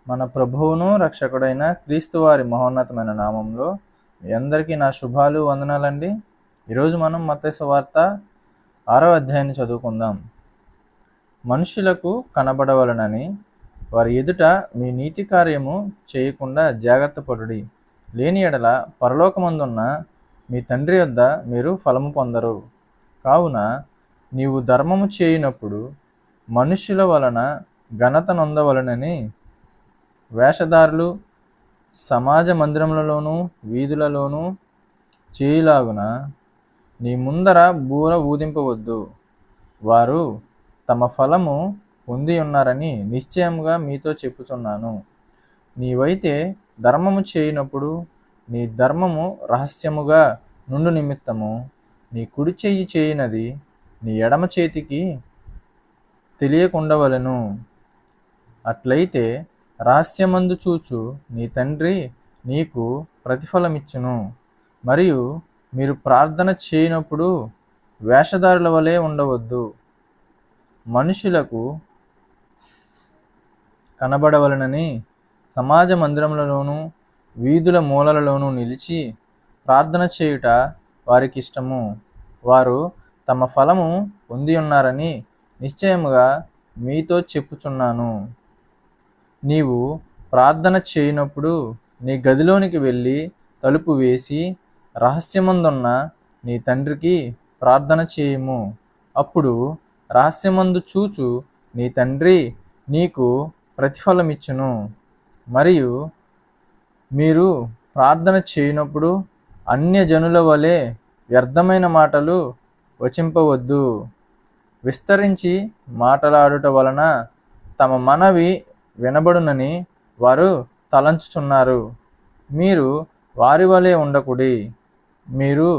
మన ప్రభువును రక్షకుడైన క్రీస్తు వారి మహోన్నతమైన నామంలో మీ అందరికీ నా శుభాలు వందనాలండి. ఈరోజు మనం మత్తయి సువార్త 6వ అధ్యాయాన్ని చదువుకుందాం. మనుషులకు కనబడవలనని వారి ఎదుట మీ నీతి కార్యము చేయకుండా జాగ్రత్త పడుడి, లేని ఎడల పరలోకమందున్న మీ తండ్రి యొద్ద మీరు ఫలము పొందరు. కావున నీవు ధర్మము చేయునప్పుడు మనుష్యుల వలన ఘనత నొందవలనని వేషధారులు సమాజ మందిరములలోనూ వీధులలోనూ చేయులాగున నీ ముందర బూర ఊదింపవద్దు. వారు తమ ఫలము పొంది ఉన్నారని నిశ్చయముగా మీతో చెప్పుచున్నాను. నీవైతే ధర్మము చేయునప్పుడు నీ ధర్మము రహస్యముగా నుండు నిమిత్తము నీ కుడి చెయ్యి చేయునది నీ ఎడమ చేతికి తెలియకుండవలెను. అట్లయితే రహస్యమందు చూచు నీ తండ్రి నీకు ప్రతిఫలమిచ్చును. మరియు మీరు ప్రార్థన చేయనప్పుడు వేషధారుల వలె ఉండవద్దు, మనుషులకు కనబడవలనని సమాజ మందిరములలోనూ వీధుల మూలలలోనూ నిలిచి ప్రార్థన చేయుట వారికి ఇష్టము. వారు తమ ఫలము పొంది ఉన్నారని నిశ్చయముగా మీతో చెప్పుచున్నాను. నీవు ప్రార్థన చేయనప్పుడు నీ గదిలోనికి వెళ్ళి తలుపు వేసి రహస్యమందున్న నీ తండ్రికి ప్రార్థన చేయుము. అప్పుడు రహస్యమందు చూచు నీ తండ్రి నీకు ప్రతిఫలమిచ్చును. మరియు మీరు ప్రార్థన చేయనప్పుడు అన్యజనుల వలె వ్యర్థమైన మాటలు వచింపవద్దు. విస్తరించి మాటలాడుట వలన తమ మనవి వినబడునని వారు తలంచుచున్నారు. మీరు వారి వలె ఉండకుడి. మీరు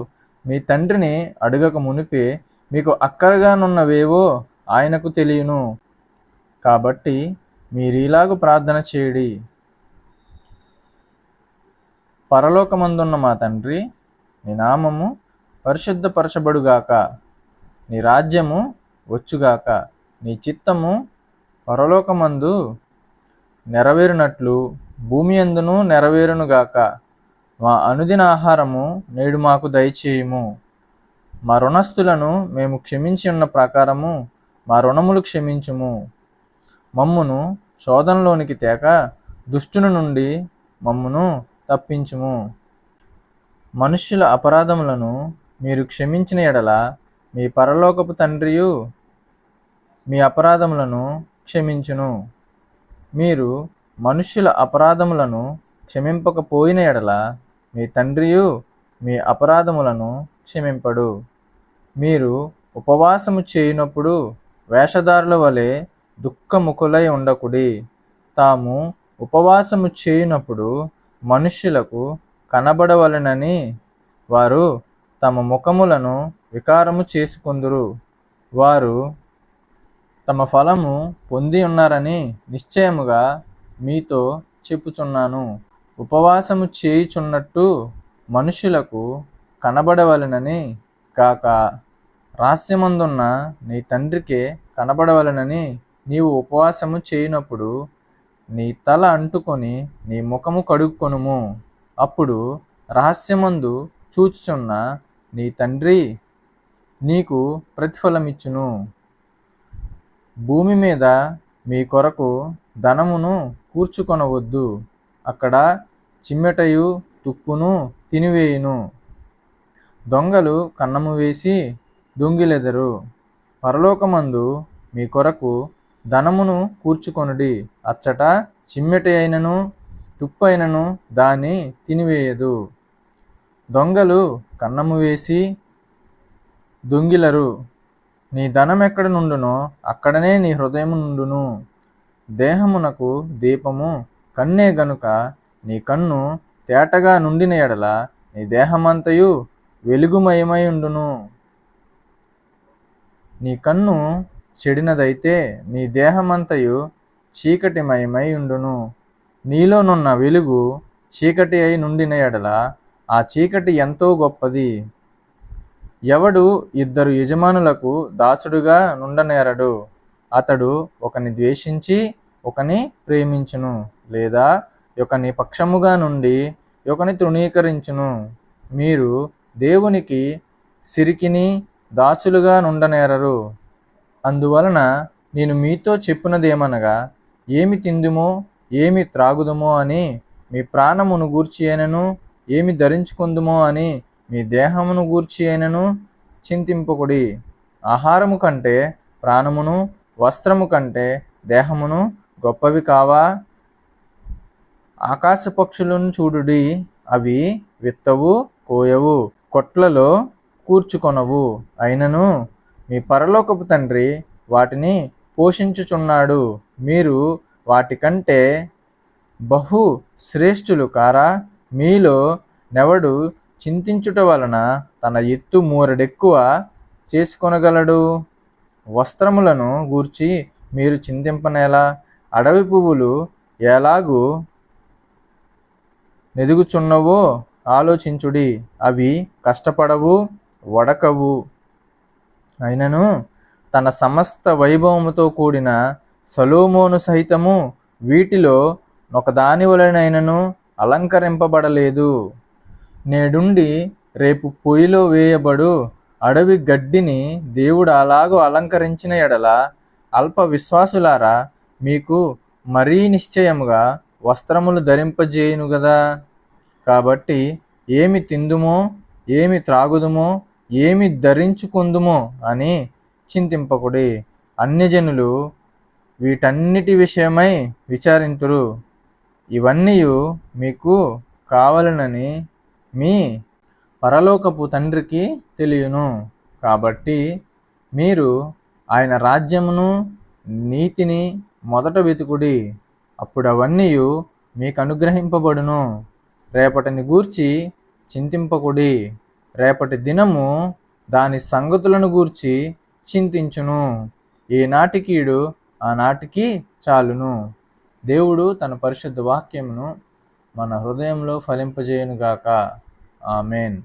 మీ తండ్రిని అడగక మునిపే మీకు అక్కరగానున్నవేవో ఆయనకు తెలియను. కాబట్టి మీరీలాగు ప్రార్థన చేయుడి: పరలోకమందున్న మా తండ్రి, నీ నామము పరిశుద్ధపరచబడుగాక, నీ రాజ్యము వచ్చుగాక, నీ చిత్తము పరలోకమందు నెరవేరునట్లు భూమి యందును నెరవేరునుగాక. మా అనుదిన ఆహారము నేడు మాకు దయచేయుము. మా రుణస్థులను మేము క్షమించి ఉన్న ప్రకారము మా రుణములు క్షమించుము. మమ్మును శోధనలోనికి తేక దుష్టుని నుండి మమ్మును తప్పించుము. మనుష్యుల అపరాధములను మీరు క్షమించిన ఎడల మీ పరలోకపు తండ్రియు మీ అపరాధములను క్షమించును. మీరు మనుష్యుల అపరాధములను క్షమింపకపోయిన ఎడల మీ తండ్రియు మీ అపరాధములను క్షమింపడు. మీరు ఉపవాసము చేయనప్పుడు వేషధారుల వలె దుఃఖముఖులై ఉండకుడి. తాము ఉపవాసము చేయునప్పుడు మనుష్యులకు కనబడవలెనని వారు తమ ముఖములను వికారము చేసుకొందురు. వారు తమ ఫలము పొంది ఉన్నారని నిశ్చయముగా మీతో చెప్పుచున్నాను. ఉపవాసము చేయుచున్నట్టు మనుషులకు కనబడవలెనని కాక రహస్యమందున్న నీ తండ్రికే కనబడవలెనని నీవు ఉపవాసము చేయునప్పుడు నీ తల అంటుకొని నీ ముఖము కడుక్కొనుము. అప్పుడు రహస్యమందు చూచుచున్న నీ తండ్రి నీకు ప్రతిఫలమిచ్చును. భూమి మీద మీ కొరకు ధనమును కూర్చుకొనవద్దు, అక్కడ చిమ్మెటయు తుప్పును తినివేయును. దొంగలు కన్నము వేసి దొంగిలెదరు. పరలోకమందు మీ కొరకు ధనమును కూర్చుకొనుడి, అచ్చట చిమ్మెట అయినను తుప్పు అయినను దాన్ని తినివేయదు. దొంగలు కన్నము వేసి దొంగిలరు. నీ ధనం ఎక్కడ నుండునో అక్కడనే నీ హృదయము నుండును. దేహమునకు దీపము కన్నే గనుక నీ కన్ను తేటగా నుండిన ఎడల నీ దేహమంతయు వెలుగుమయమై ఉండును. నీ కన్ను చెడినదైతే నీ దేహమంతయు చీకటిమయమై ఉండును. నీలోనున్న వెలుగు చీకటి అయి నుండిన ఎడల ఆ చీకటి ఎంతో గొప్పది. ఎవడు ఇద్దరు యజమానులకు దాసుడుగా నుండనేరడు. అతడు ఒకని ద్వేషించి ఒకని ప్రేమించును, లేదా నీ పక్షముగా నుండి ఒకని తృణీకరించును. మీరు దేవునికి సిరికిని దాసులుగా నుండనేరరు. అందువలన నేను మీతో చెప్పునదేమనగా, ఏమి తిందుమో ఏమి త్రాగుదుమో అని మీ ప్రాణమును గూర్చి అయినను, ఏమి ధరించుకుందుమో అని మీ దేహమును గూర్చి అయినను చింతింపకుడి. ఆహారము కంటే ప్రాణమును, వస్త్రము కంటే దేహమును గొప్పవి కావా? ఆకాశ పక్షులను చూడుడి, అవి విత్తవు, కోయవు, కొట్లలో కూర్చుకొనవు, అయినను మీ పరలోకపు తండ్రి వాటిని పోషించుచున్నాడు. మీరు వాటికంటే బహు శ్రేష్ఠులు కారా? మీలో నెవడు చింతించుట వలన తన ఎత్తు మూరెడెక్కువ చేసుకొనగలడు? వస్త్రములను గూర్చి మీరు చింతింపనేలా? అడవి పువ్వులు ఎలాగూ నెదుగుచున్నవో ఆలోచించుడి. అవి కష్టపడవు, వడకవు, అయినను తన సమస్త వైభవముతో కూడిన సొలొమోను సహితము వీటిలో ఒకదాని వలెనైనను అలంకరింపబడలేదు. నేడుండి రేపు పొయ్యిలో వేయబడు అడవి గడ్డిని దేవుడు అలాగూ అలంకరించిన ఎడల, అల్ప విశ్వాసులారా, మీకు మరీ నిశ్చయముగా వస్త్రములు ధరింపజేయును గదా. కాబట్టి ఏమి తిందుమో, ఏమి త్రాగుదుమో, ఏమి ధరించుకుందుమో అని చింతింపకుడి. అన్యజనులు వీటన్నిటి విషయమై విచారింతురు. ఇవన్నీ మీకు కావలెనని మీ పరలోకపు తండ్రికి తెలియను. కాబట్టి మీరు ఆయన రాజ్యమును, నీతిని మొదట వెతుకుడి, అప్పుడు అవన్నీ మీకు అనుగ్రహింపబడును. రేపటిని గూర్చి చింతింపకుడి, రేపటి దినము దాని సంగతులను గూర్చి చింతించును. ఈనాటికీడు ఆనాటికి చాలును. దేవుడు తన పరిశుద్ధ వాక్యమును మన హృదయంలో ఫలింపజేయునుగాక. ఆమేన్.